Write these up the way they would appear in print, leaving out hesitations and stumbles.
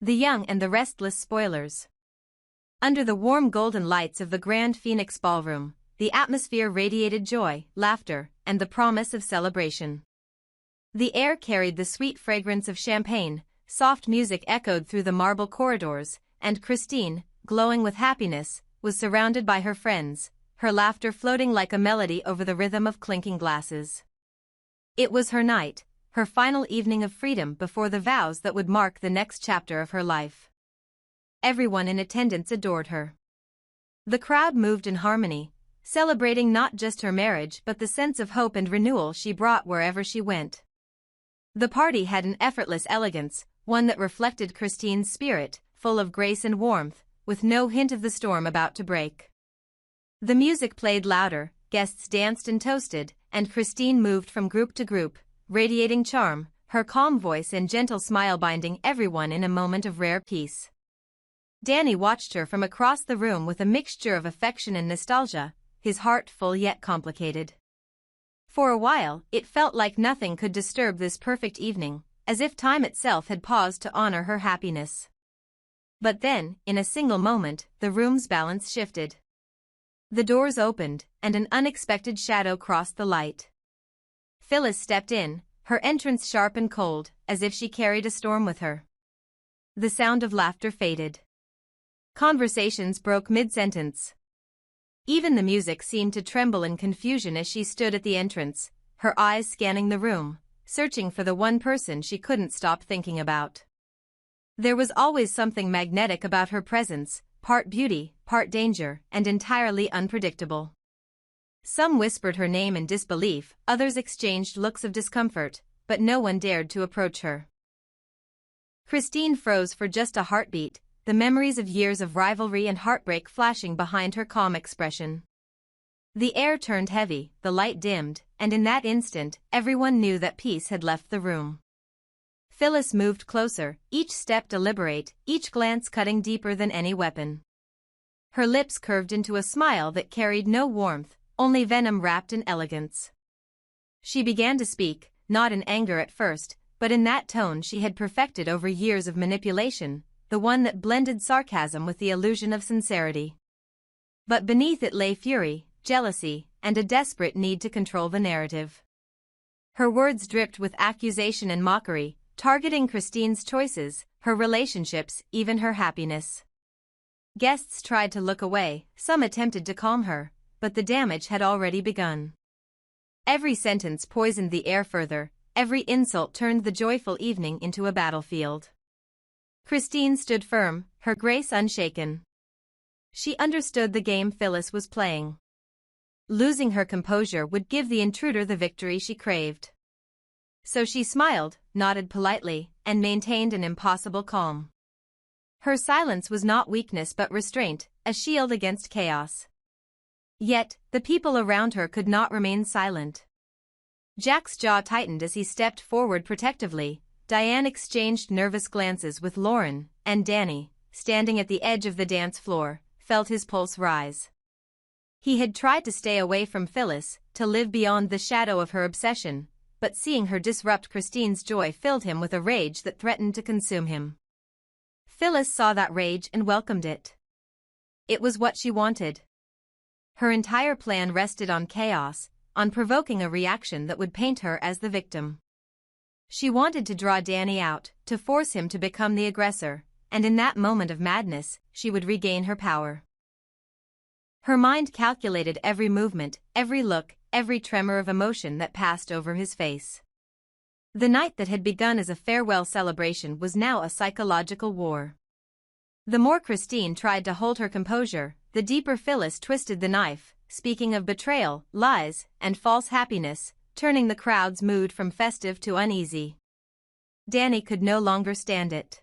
The Young and the Restless Spoilers. Under the warm golden lights of the Grand Phoenix Ballroom, the atmosphere radiated joy, laughter, and the promise of celebration. The air carried the sweet fragrance of champagne, soft music echoed through the marble corridors, and Christine, glowing with happiness, was surrounded by her friends, her laughter floating like a melody over the rhythm of clinking glasses. It was her night, her final evening of freedom before the vows that would mark the next chapter of her life. Everyone in attendance adored her. The crowd moved in harmony, celebrating not just her marriage but the sense of hope and renewal she brought wherever she went. The party had an effortless elegance, one that reflected Christine's spirit, full of grace and warmth, with no hint of the storm about to break. The music played louder, guests danced and toasted, and Christine moved from group to group, radiating charm, her calm voice and gentle smile binding everyone in a moment of rare peace. Danny watched her from across the room with a mixture of affection and nostalgia, his heart full yet complicated. For a while, it felt like nothing could disturb this perfect evening, as if time itself had paused to honor her happiness. But then, in a single moment, the room's balance shifted. The doors opened, and an unexpected shadow crossed the light. Phyllis stepped in, her entrance sharp and cold, as if she carried a storm with her. The sound of laughter faded. Conversations broke mid-sentence. Even the music seemed to tremble in confusion as she stood at the entrance, her eyes scanning the room, searching for the one person she couldn't stop thinking about. There was always something magnetic about her presence, part beauty, part danger, and entirely unpredictable. Some whispered her name in disbelief, others exchanged looks of discomfort, but no one dared to approach her. Christine froze for just a heartbeat, the memories of years of rivalry and heartbreak flashing behind her calm expression. The air turned heavy, the light dimmed, and in that instant, everyone knew that peace had left the room. Phyllis moved closer, each step deliberate, each glance cutting deeper than any weapon. Her lips curved into a smile that carried no warmth, only venom wrapped in elegance. She began to speak, not in anger at first, but in that tone she had perfected over years of manipulation, the one that blended sarcasm with the illusion of sincerity. But beneath it lay fury, jealousy, and a desperate need to control the narrative. Her words dripped with accusation and mockery, targeting Christine's choices, her relationships, even her happiness. Guests tried to look away, some attempted to calm her, but the damage had already begun. Every sentence poisoned the air further, every insult turned the joyful evening into a battlefield. Christine stood firm, her grace unshaken. She understood the game Phyllis was playing. Losing her composure would give the intruder the victory she craved. So she smiled, nodded politely, and maintained an impossible calm. Her silence was not weakness but restraint, a shield against chaos. Yet, the people around her could not remain silent. Jack's jaw tightened as he stepped forward protectively. Diane exchanged nervous glances with Lauren, and Danny, standing at the edge of the dance floor, felt his pulse rise. He had tried to stay away from Phyllis, to live beyond the shadow of her obsession, but seeing her disrupt Christine's joy filled him with a rage that threatened to consume him. Phyllis saw that rage and welcomed it. It was what she wanted. Her entire plan rested on chaos, on provoking a reaction that would paint her as the victim. She wanted to draw Danny out, to force him to become the aggressor, and in that moment of madness, she would regain her power. Her mind calculated every movement, every look, every tremor of emotion that passed over his face. The night that had begun as a farewell celebration was now a psychological war. The more Christine tried to hold her composure, the deeper Phyllis twisted the knife, speaking of betrayal, lies, and false happiness, turning the crowd's mood from festive to uneasy. Danny could no longer stand it.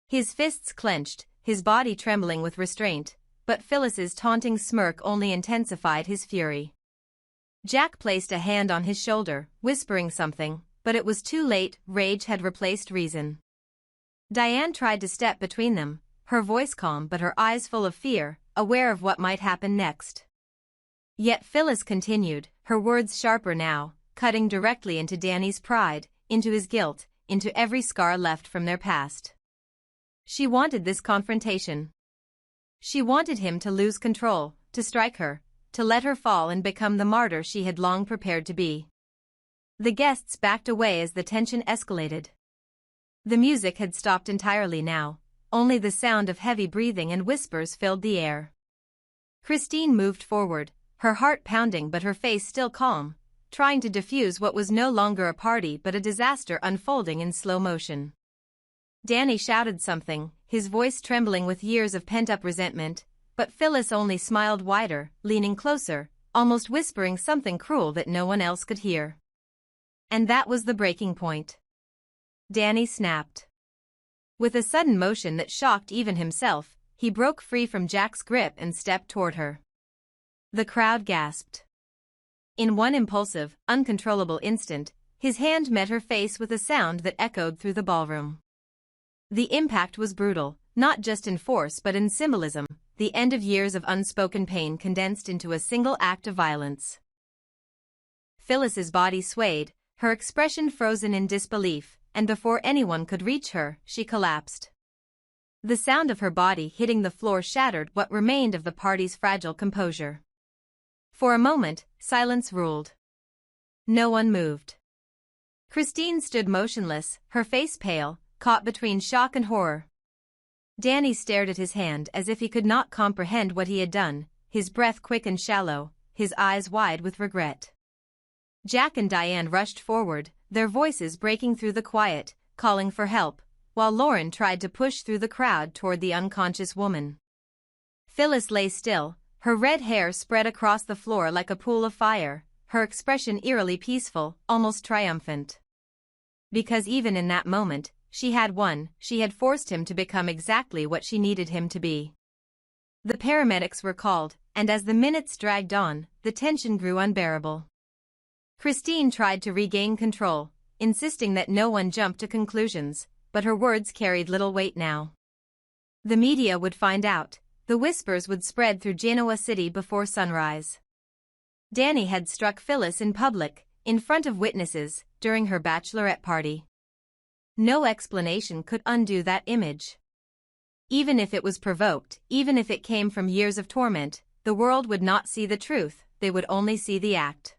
His fists clenched, his body trembling with restraint, but Phyllis's taunting smirk only intensified his fury. Jack placed a hand on his shoulder, whispering something, but it was too late, rage had replaced reason. Diane tried to step between them, her voice calm but her eyes full of fear, aware of what might happen next. Yet Phyllis continued, her words sharper now, cutting directly into Danny's pride, into his guilt, into every scar left from their past. She wanted this confrontation. She wanted him to lose control, to strike her, to let her fall and become the martyr she had long prepared to be. The guests backed away as the tension escalated. The music had stopped entirely now, only the sound of heavy breathing and whispers filled the air. Christine moved forward, her heart pounding but her face still calm, trying to defuse what was no longer a party but a disaster unfolding in slow motion. Danny shouted something, his voice trembling with years of pent-up resentment, but Phyllis only smiled wider, leaning closer, almost whispering something cruel that no one else could hear. And that was the breaking point. Danny snapped. With a sudden motion that shocked even himself, he broke free from Jack's grip and stepped toward her. The crowd gasped. In one impulsive, uncontrollable instant, his hand met her face with a sound that echoed through the ballroom. The impact was brutal, not just in force but in symbolism, the end of years of unspoken pain condensed into a single act of violence. Phyllis's body swayed, her expression frozen in disbelief, and before anyone could reach her, she collapsed. The sound of her body hitting the floor shattered what remained of the party's fragile composure. For a moment, silence ruled. No one moved. Christine stood motionless, her face pale, caught between shock and horror. Danny stared at his hand as if he could not comprehend what he had done, his breath quick and shallow, his eyes wide with regret. Jack and Diane rushed forward, their voices breaking through the quiet, calling for help, while Lauren tried to push through the crowd toward the unconscious woman. Phyllis lay still, her red hair spread across the floor like a pool of fire, her expression eerily peaceful, almost triumphant. Because even in that moment, she had forced him to become exactly what she needed him to be. The paramedics were called, and as the minutes dragged on, the tension grew unbearable. Christine tried to regain control, insisting that no one jump to conclusions, but her words carried little weight now. The media would find out, the whispers would spread through Genoa City before sunrise. Danny had struck Phyllis in public, in front of witnesses, during her bachelorette party. No explanation could undo that image. Even if it was provoked, even if it came from years of torment, the world would not see the truth, they would only see the act.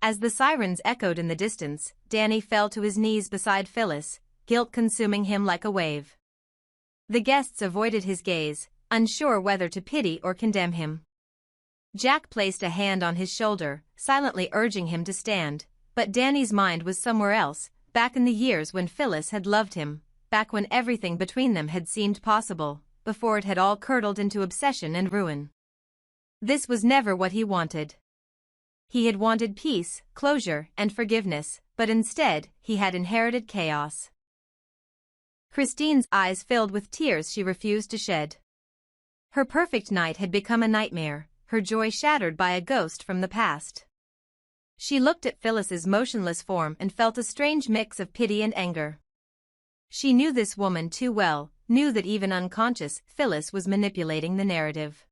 As the sirens echoed in the distance, Danny fell to his knees beside Phyllis, guilt consuming him like a wave. The guests avoided his gaze, unsure whether to pity or condemn him. Jack placed a hand on his shoulder, silently urging him to stand, but Danny's mind was somewhere else, back in the years when Phyllis had loved him, back when everything between them had seemed possible, before it had all curdled into obsession and ruin. This was never what he wanted. He had wanted peace, closure, and forgiveness, but instead, he had inherited chaos. Christine's eyes filled with tears she refused to shed. Her perfect night had become a nightmare, her joy shattered by a ghost from the past. She looked at Phyllis's motionless form and felt a strange mix of pity and anger. She knew this woman too well, knew that even unconscious, Phyllis was manipulating the narrative.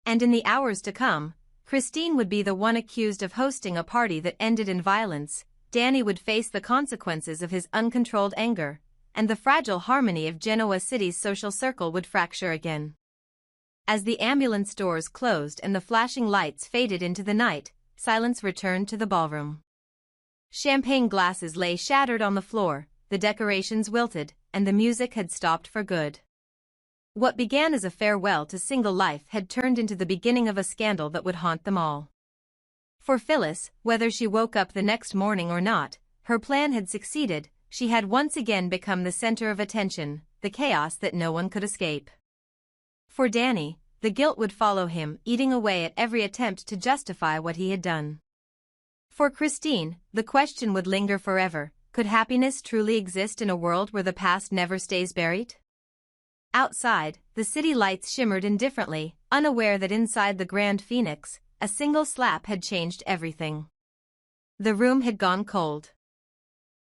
And in the hours to come, Christine would be the one accused of hosting a party that ended in violence, Danny would face the consequences of his uncontrolled anger, and the fragile harmony of Genoa City's social circle would fracture again. As the ambulance doors closed and the flashing lights faded into the night, silence returned to the ballroom. Champagne glasses lay shattered on the floor, the decorations wilted, and the music had stopped for good. What began as a farewell to single life had turned into the beginning of a scandal that would haunt them all. For Phyllis, whether she woke up the next morning or not, her plan had succeeded, she had once again become the center of attention, the chaos that no one could escape. For Danny, the guilt would follow him, eating away at every attempt to justify what he had done. For Christine, the question would linger forever, could happiness truly exist in a world where the past never stays buried? Outside, the city lights shimmered indifferently, unaware that inside the Grand Phoenix, a single slap had changed everything. The room had gone cold.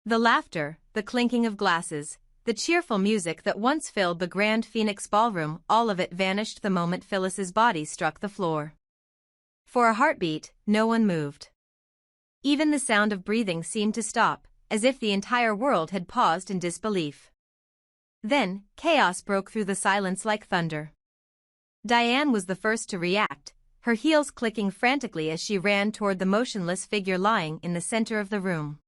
The laughter, the clinking of glasses, the cheerful music that once filled the Grand Phoenix ballroom, all of it vanished the moment Phyllis's body struck the floor. For a heartbeat, no one moved. Even the sound of breathing seemed to stop, as if the entire world had paused in disbelief. Then, chaos broke through the silence like thunder. Diane was the first to react, her heels clicking frantically as she ran toward the motionless figure lying in the center of the room.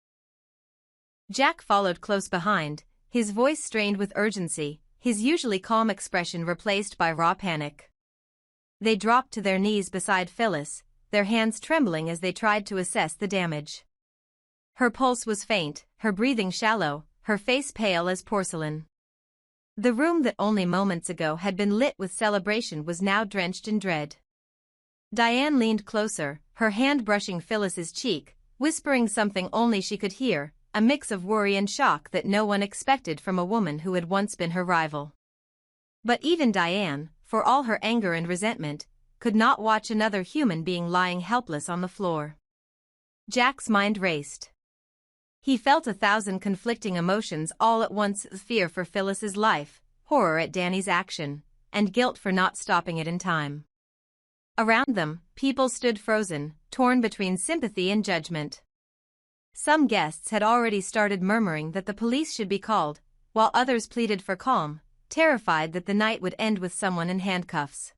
Jack followed close behind, his voice strained with urgency, his usually calm expression replaced by raw panic. They dropped to their knees beside Phyllis, their hands trembling as they tried to assess the damage. Her pulse was faint, her breathing shallow, her face pale as porcelain. The room that only moments ago had been lit with celebration was now drenched in dread. Diane leaned closer, her hand brushing Phyllis's cheek, whispering something only she could hear, a mix of worry and shock that no one expected from a woman who had once been her rival. But even Diane, for all her anger and resentment, could not watch another human being lying helpless on the floor. Jack's mind raced. He felt 1,000 conflicting emotions all at once: fear for Phyllis's life, horror at Danny's action, and guilt for not stopping it in time. Around them, people stood frozen, torn between sympathy and judgment. Some guests had already started murmuring that the police should be called, while others pleaded for calm, terrified that the night would end with someone in handcuffs.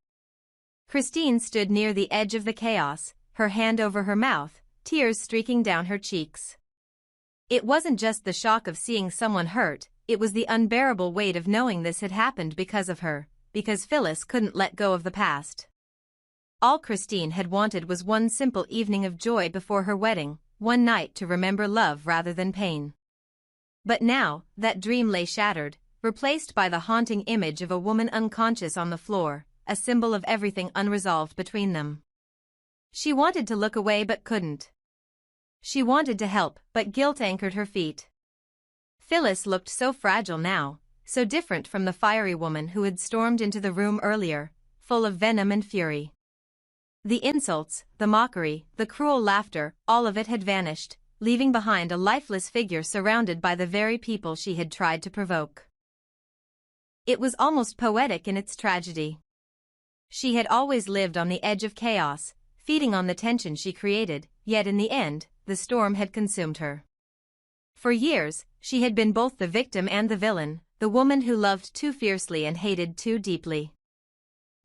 Christine stood near the edge of the chaos, her hand over her mouth, tears streaking down her cheeks. It wasn't just the shock of seeing someone hurt, it was the unbearable weight of knowing this had happened because of her, because Phyllis couldn't let go of the past. All Christine had wanted was one simple evening of joy before her wedding, one night to remember love rather than pain. But now, that dream lay shattered, replaced by the haunting image of a woman unconscious on the floor, a symbol of everything unresolved between them. She wanted to look away but couldn't. She wanted to help, but guilt anchored her feet. Phyllis looked so fragile now, so different from the fiery woman who had stormed into the room earlier, full of venom and fury. The insults, the mockery, the cruel laughter, all of it had vanished, leaving behind a lifeless figure surrounded by the very people she had tried to provoke. It was almost poetic in its tragedy. She had always lived on the edge of chaos, feeding on the tension she created, yet in the end, the storm had consumed her. For years, she had been both the victim and the villain, the woman who loved too fiercely and hated too deeply.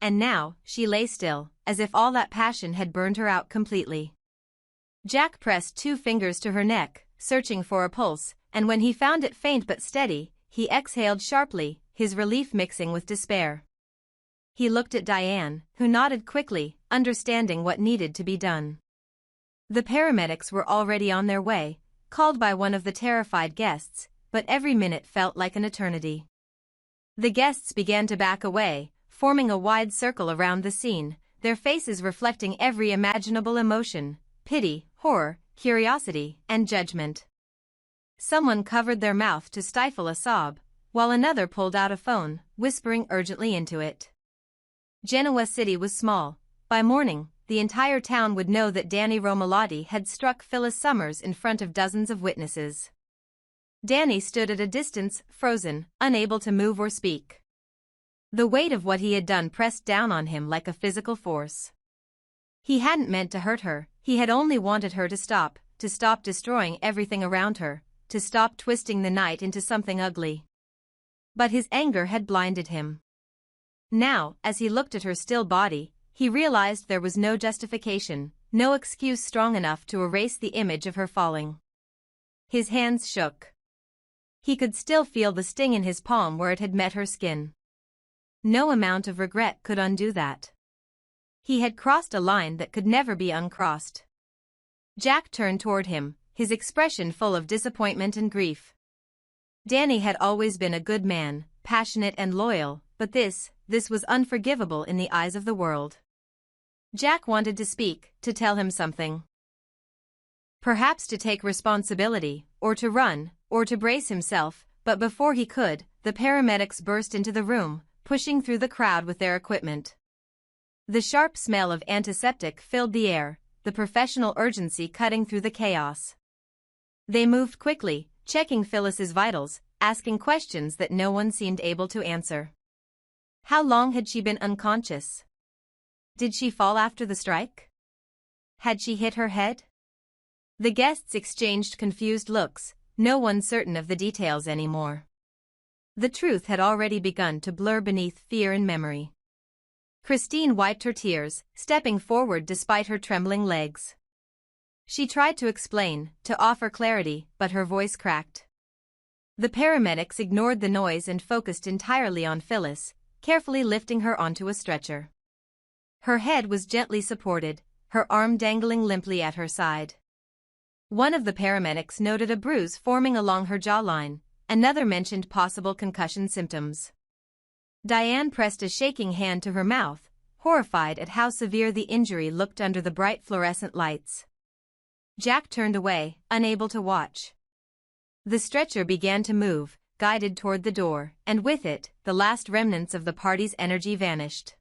And now, she lay still, as if all that passion had burned her out completely. Jack pressed 2 fingers to her neck, searching for a pulse, and when he found it faint but steady, he exhaled sharply, his relief mixing with despair. He looked at Diane, who nodded quickly, understanding what needed to be done. The paramedics were already on their way, called by one of the terrified guests, but every minute felt like an eternity. The guests began to back away, forming a wide circle around the scene, their faces reflecting every imaginable emotion: pity, horror, curiosity, and judgment. Someone covered their mouth to stifle a sob, while another pulled out a phone, whispering urgently into it. Genoa City was small. By morning, the entire town would know that Danny Romalotti had struck Phyllis Summers in front of dozens of witnesses. Danny stood at a distance, frozen, unable to move or speak. The weight of what he had done pressed down on him like a physical force. He hadn't meant to hurt her, he had only wanted her to stop destroying everything around her, to stop twisting the night into something ugly. But his anger had blinded him. Now, as he looked at her still body, he realized there was no justification, no excuse strong enough to erase the image of her falling. His hands shook. He could still feel the sting in his palm where it had met her skin. No amount of regret could undo that. He had crossed a line that could never be uncrossed. Jack turned toward him, his expression full of disappointment and grief. Danny had always been a good man, passionate and loyal, but this was unforgivable in the eyes of the world. Jack wanted to speak, to tell him something. Perhaps to take responsibility, or to run, or to brace himself, but before he could, the paramedics burst into the room, pushing through the crowd with their equipment. The sharp smell of antiseptic filled the air, the professional urgency cutting through the chaos. They moved quickly, checking Phyllis's vitals, asking questions that no one seemed able to answer. How long had she been unconscious? Did she fall after the strike? Had she hit her head? The guests exchanged confused looks, no one certain of the details anymore. The truth had already begun to blur beneath fear and memory. Christine wiped her tears, stepping forward despite her trembling legs. She tried to explain, to offer clarity, but her voice cracked. The paramedics ignored the noise and focused entirely on Phyllis, carefully lifting her onto a stretcher. Her head was gently supported, her arm dangling limply at her side. One of the paramedics noted a bruise forming along her jawline, another mentioned possible concussion symptoms. Diane pressed a shaking hand to her mouth, horrified at how severe the injury looked under the bright fluorescent lights. Jack turned away, unable to watch. The stretcher began to move, guided toward the door, and with it, the last remnants of the party's energy vanished.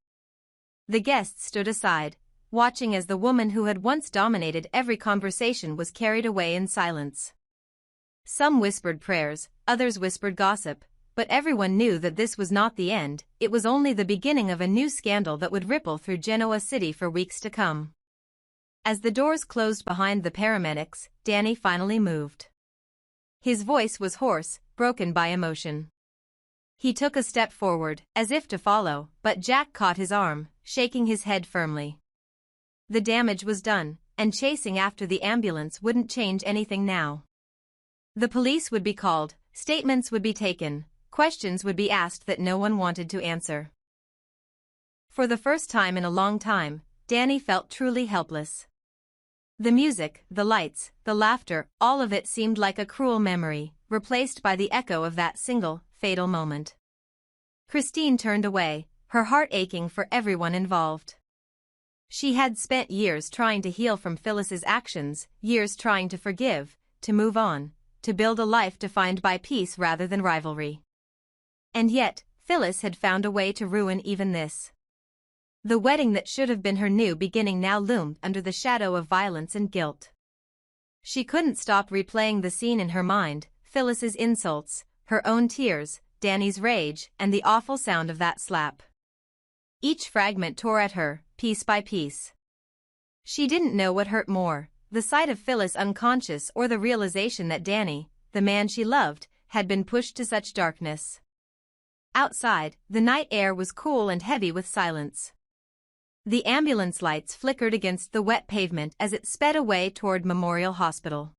The guests stood aside, watching as the woman who had once dominated every conversation was carried away in silence. Some whispered prayers, others whispered gossip, but everyone knew that this was not the end, it was only the beginning of a new scandal that would ripple through Genoa City for weeks to come. As the doors closed behind the paramedics, Danny finally moved. His voice was hoarse, broken by emotion. He took a step forward, as if to follow, but Jack caught his arm, shaking his head firmly. The damage was done, and chasing after the ambulance wouldn't change anything now. The police would be called, statements would be taken, questions would be asked that no one wanted to answer. For the first time in a long time, Danny felt truly helpless. The music, the lights, the laughter, all of it seemed like a cruel memory, replaced by the echo of that single, fatal moment. Christine turned away, her heart aching for everyone involved. She had spent years trying to heal from Phyllis's actions, years trying to forgive, to move on, to build a life defined by peace rather than rivalry. And yet, Phyllis had found a way to ruin even this. The wedding that should have been her new beginning now loomed under the shadow of violence and guilt. She couldn't stop replaying the scene in her mind, Phyllis's insults, her own tears, Danny's rage, and the awful sound of that slap. Each fragment tore at her, piece by piece. She didn't know what hurt more, the sight of Phyllis unconscious or the realization that Danny, the man she loved, had been pushed to such darkness. Outside, the night air was cool and heavy with silence. The ambulance lights flickered against the wet pavement as it sped away toward Memorial Hospital.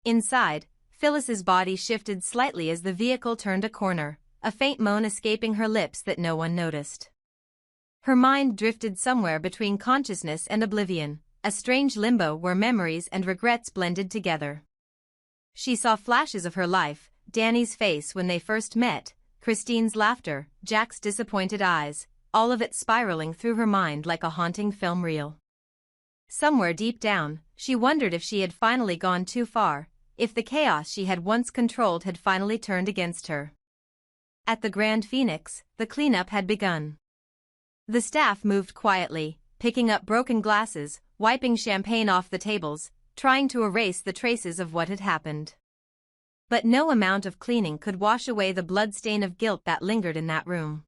Inside, Phyllis's body shifted slightly as the vehicle turned a corner, a faint moan escaping her lips that no one noticed. Her mind drifted somewhere between consciousness and oblivion, a strange limbo where memories and regrets blended together. She saw flashes of her life, Danny's face when they first met, Christine's laughter, Jack's disappointed eyes, all of it spiraling through her mind like a haunting film reel. Somewhere deep down, she wondered if she had finally gone too far, if the chaos she had once controlled had finally turned against her. At the Grand Phoenix, the cleanup had begun. The staff moved quietly, picking up broken glasses, wiping champagne off the tables, trying to erase the traces of what had happened. But no amount of cleaning could wash away the bloodstain of guilt that lingered in that room.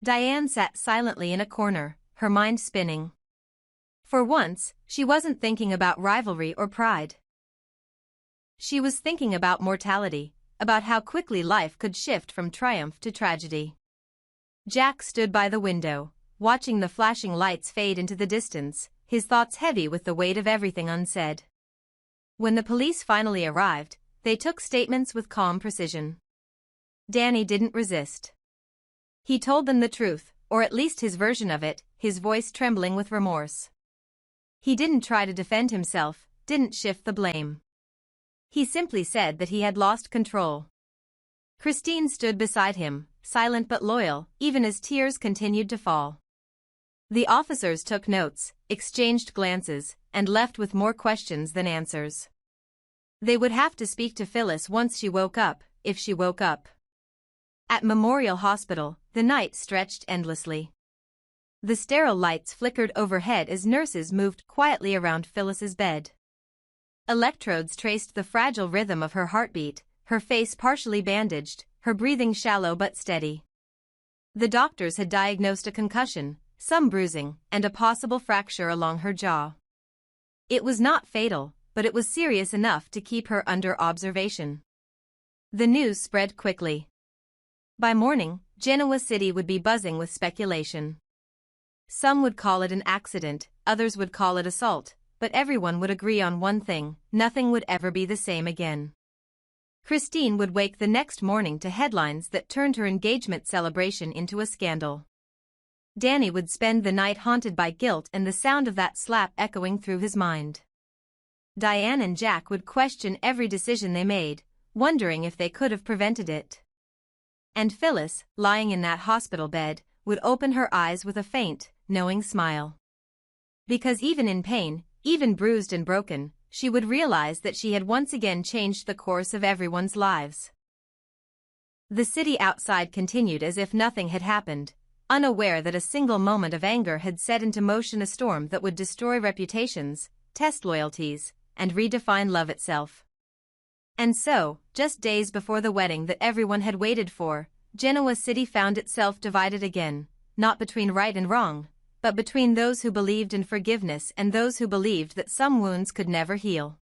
Diane sat silently in a corner, her mind spinning. For once, she wasn't thinking about rivalry or pride. She was thinking about mortality, about how quickly life could shift from triumph to tragedy. Jack stood by the window, watching the flashing lights fade into the distance, his thoughts heavy with the weight of everything unsaid. When the police finally arrived, they took statements with calm precision. Danny didn't resist. He told them the truth, or at least his version of it, his voice trembling with remorse. He didn't try to defend himself, didn't shift the blame. He simply said that he had lost control. Christine stood beside him, silent but loyal, even as tears continued to fall. The officers took notes, exchanged glances, and left with more questions than answers. They would have to speak to Phyllis once she woke up, if she woke up. At Memorial Hospital, the night stretched endlessly. The sterile lights flickered overhead as nurses moved quietly around Phyllis's bed. Electrodes traced the fragile rhythm of her heartbeat, her face partially bandaged, her breathing shallow but steady. The doctors had diagnosed a concussion, some bruising, and a possible fracture along her jaw. It was not fatal, but it was serious enough to keep her under observation. The news spread quickly. By morning, Genoa City would be buzzing with speculation. Some would call it an accident, others would call it assault, but everyone would agree on one thing: nothing would ever be the same again. Christine would wake the next morning to headlines that turned her engagement celebration into a scandal. Danny would spend the night haunted by guilt and the sound of that slap echoing through his mind. Diane and Jack would question every decision they made, wondering if they could have prevented it. And Phyllis, lying in that hospital bed, would open her eyes with a faint, knowing smile. Because even in pain, even bruised and broken, she would realize that she had once again changed the course of everyone's lives. The city outside continued as if nothing had happened, unaware that a single moment of anger had set into motion a storm that would destroy reputations, test loyalties, and redefine love itself. And so, just days before the wedding that everyone had waited for, Genoa City found itself divided again, not between right and wrong, but between those who believed in forgiveness and those who believed that some wounds could never heal.